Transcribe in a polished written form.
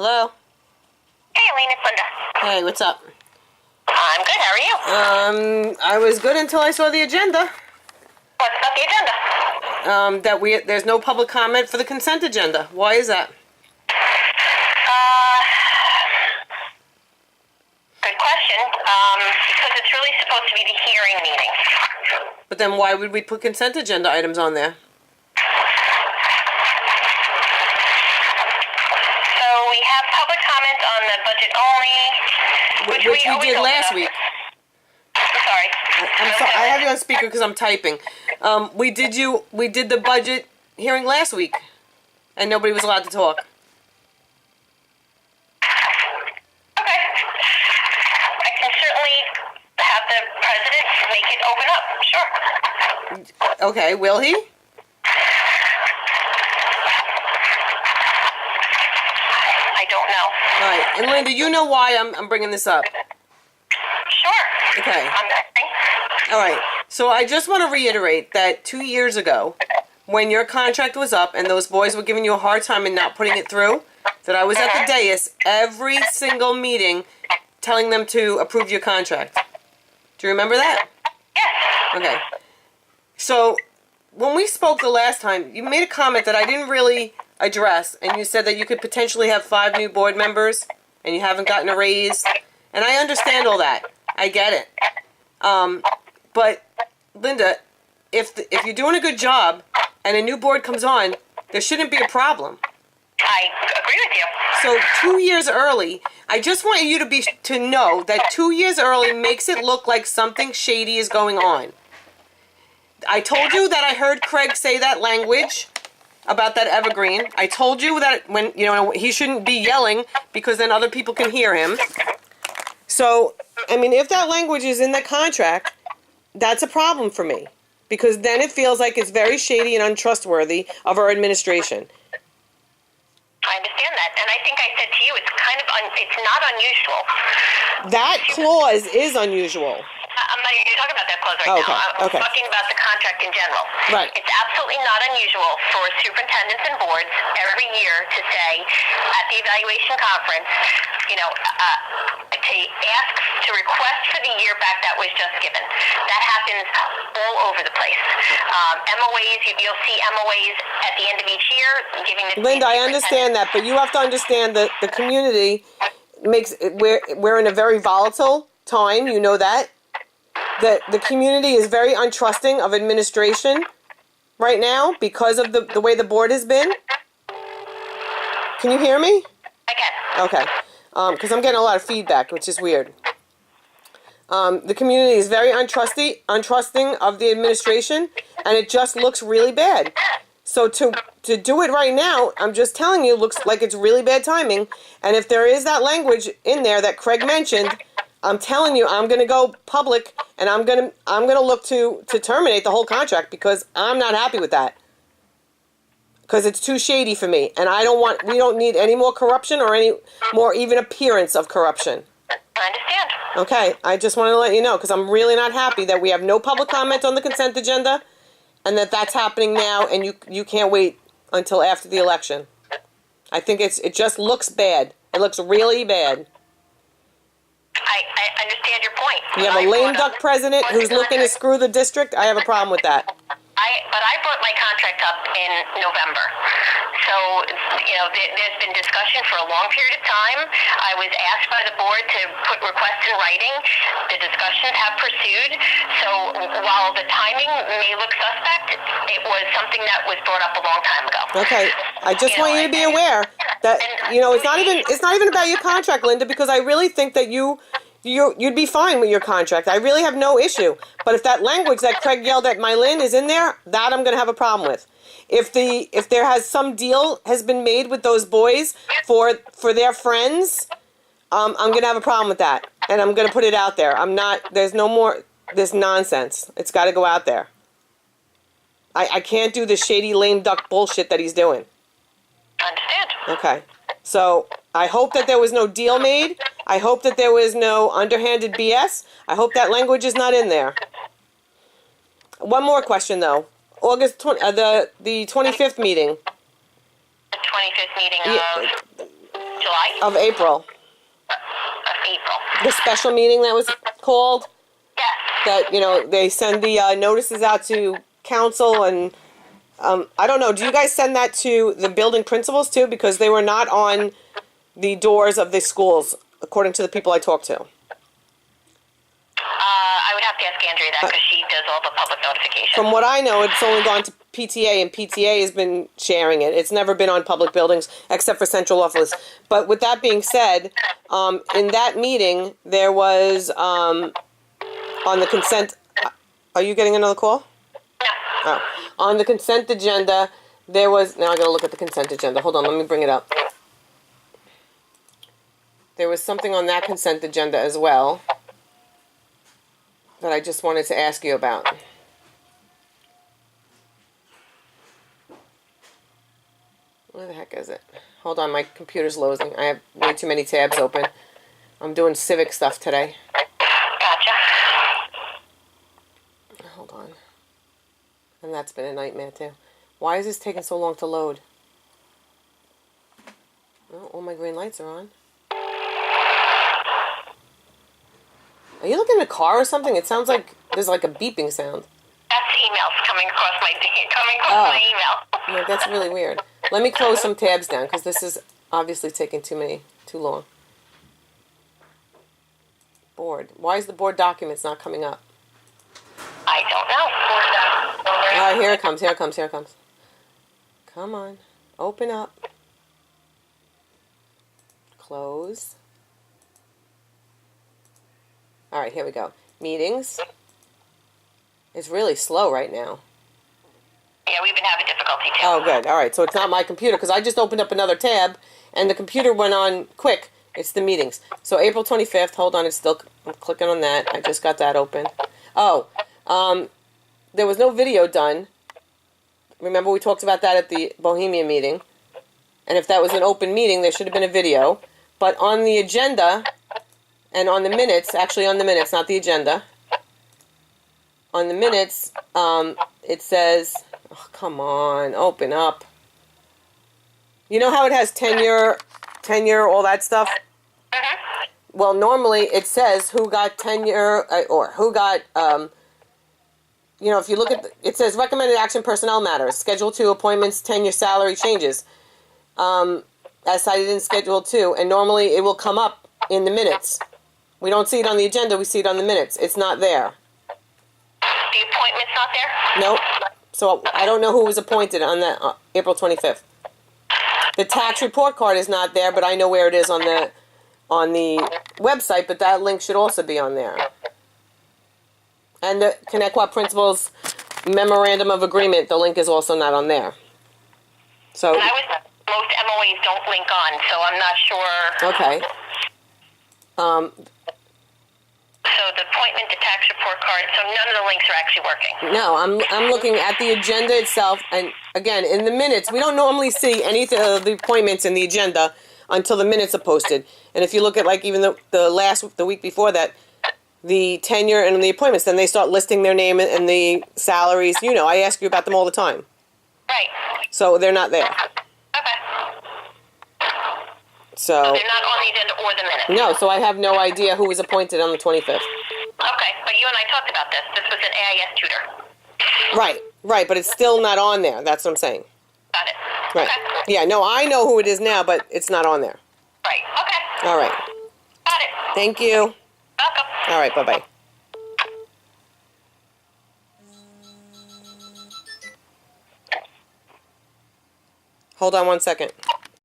Hello? Hey, Eileen, it's Lynda. Hey, what's up? I'm good. How are you? I was good until I saw the agenda. What's about the agenda? There's no public comment for the consent agenda. Why is that? Good question. Because it's really supposed to be the hearing meeting. But then why would we put consent agenda items on there? So we have public comment on the budget only, which we did open last up. week. I'm sorry. I'm sorry. I have you on speaker because I'm typing. We did the budget hearing last week, and nobody was allowed to talk. Okay. I can certainly have the president make it open up. Sure. Okay, will he? I don't know. All right, and Lynda, you know why I'm bringing this up. Sure. Okay. I'm listening. All right. So I just want to reiterate that 2 years ago, when your contract was up and those boys were giving you a hard time and not putting it through, that I was at the dais every single meeting telling them to approve your contract. Do you remember that? Yes. Okay. So when we spoke the last time, you made a comment that I didn't really address, and you said that you could potentially have 5 new board members and you haven't gotten a raise. And I understand all that. I get it. But Lynda, if you're doing a good job and a new board comes on, there shouldn't be a problem. I agree with you. So 2 years early, I just want you to know that 2 years early makes it look like something shady is going on. I told you that I heard Craig say that language about that evergreen. I told you that when he shouldn't be yelling because then other people can hear him. So, I mean, if that language is in the contract, that's a problem for me. Because then it feels like it's very shady and untrustworthy of our administration. I understand that. And I think I said to you, it's kind of, it's not unusual. That clause is unusual. I'm not even talking about that clause right now. I'm talking about the contract in general. Right. It's absolutely not unusual for superintendents and boards every year to say at the evaluation conference, to ask to request for the year back that was just given. That happens all over the place. MOAs, you'll see MOAs at the end of each year giving the Lynda, I understand that, but you have to understand that the community we're in a very volatile time. You know that. That the community is very untrusting of administration right now because of the way the board has been. Can you hear me? I can. Okay. Because I'm getting a lot of feedback, which is weird. The community is very untrusting of the administration, and it just looks really bad. So to do it right now, I'm just telling you, looks like it's really bad timing. And if there is that language in there that Craig mentioned, I'm telling you, I'm going to go public, and I'm going to look to terminate the whole contract because I'm not happy with that. Because it's too shady for me, and we don't need any more corruption or any more even appearance of corruption. I understand. Okay, I just wanted to let you know because I'm really not happy that we have no public comment on the consent agenda, and that's happening now, and you can't wait until after the election. I think it just looks bad. It looks really bad. I understand your point. You have a lame duck president who's looking to screw the district. I have a problem with that. But I brought my contract up in November. So, there's been discussion for a long period of time. I was asked by the board to put requests in writing. The discussions have pursued. So, while the timing may look suspect, it was something that was brought up a long time ago. Okay. I just want you to be aware that, it's not even about your contract, Lynda, because I really think that you'd be fine with your contract. I really have no issue. But if that language that Craig yelled at Eileen is in there, that I'm going to have a problem with. If there has some deal has been made with those boys for their friends, I'm going to have a problem with that. And I'm going to put it out there. There's no more this nonsense. It's got to go out there. I can't do this shady lame duck bullshit that he's doing. I understand. Okay. So I hope that there was no deal made. I hope that there was no underhanded BS. I hope that language is not in there. One more question, though. The 25th meeting. The 25th meeting of... July? Of April. Of April. The special meeting that was called, Yes. that, they send the notices out to council and, I don't know, do you guys send that to the building principals too? Because they were not on the doors of the schools, according to the people I talked to. I would have to ask Andrea that because she does all the public notifications. From what I know, it's only gone to PTA, and PTA has been sharing it. It's never been on public buildings except for central office. But with that being said, in that meeting, there was, on the consent, are you getting another call? No. Oh. On the consent agenda, there was, now I gotta look at the consent agenda. Hold on, let me bring it up. There was something on that consent agenda as well that I just wanted to ask you about. Where the heck is it? Hold on, my computer's loading. I have way too many tabs open. I'm doing civic stuff today. Gotcha. Hold on. And that's been a nightmare too. Why is this taking so long to load? Oh, all my green lights are on. Are you looking in a car or something? It sounds like there's like a beeping sound. That's emails coming across my email. Yeah, that's really weird. Let me close some tabs down because this is obviously taking too long. Board. Why is the board documents not coming up? I don't know. All right, here it comes. Come on. Open up. Close. All right, here we go. Meetings. It's really slow right now. Yeah, we've been having difficulty too. Oh, good. All right, so it's not my computer because I just opened up another tab and the computer went on quick. It's the meetings. So April 25th. Hold on, I'm clicking on that. I just got that open. Oh, there was no video done. Remember we talked about that at the Bohemian meeting. And if that was an open meeting, there should have been a video. But on the agenda and on the minutes, actually on the minutes, not the agenda. On the minutes, it says, oh, come on, open up. You know how it has tenure, all that stuff? Mm-hmm. Well, normally it says who got tenure, or who got, if you look at, it says recommended action personnel matters, Schedule 2 appointments, tenure, salary changes, as cited in Schedule 2, and normally it will come up in the minutes. We don't see it on the agenda, we see it on the minutes. It's not there. The appointment's not there? Nope. So I don't know who was appointed on that April 25th. The tax report card is not there, but I know where it is on the website, but that link should also be on there. And the Connecticut Principals Memorandum of Agreement, the link is also not on there. So And most MOAs don't link on, so I'm not sure. Okay. So the appointment, the tax report card, so none of the links are actually working. No, I'm looking at the agenda itself, and again, in the minutes, we don't normally see any of the appointments in the agenda until the minutes are posted. And if you look at like even the week before that, the tenure and the appointments, then they start listing their name and the salaries. I ask you about them all the time. Right. So they're not there. Okay. So They're not on the agenda or the minutes. no, so I have no idea who was appointed on the 25th. Okay, but you and I talked about this. This was an AIS tutor. Right, but it's still not on there. That's what I'm saying. Got it. Right. Okay. Yeah, no, I know who it is now, but it's not on there. Right. Okay. All right. Got it. Thank you. Welcome. All right, bye-bye. Hold on one second.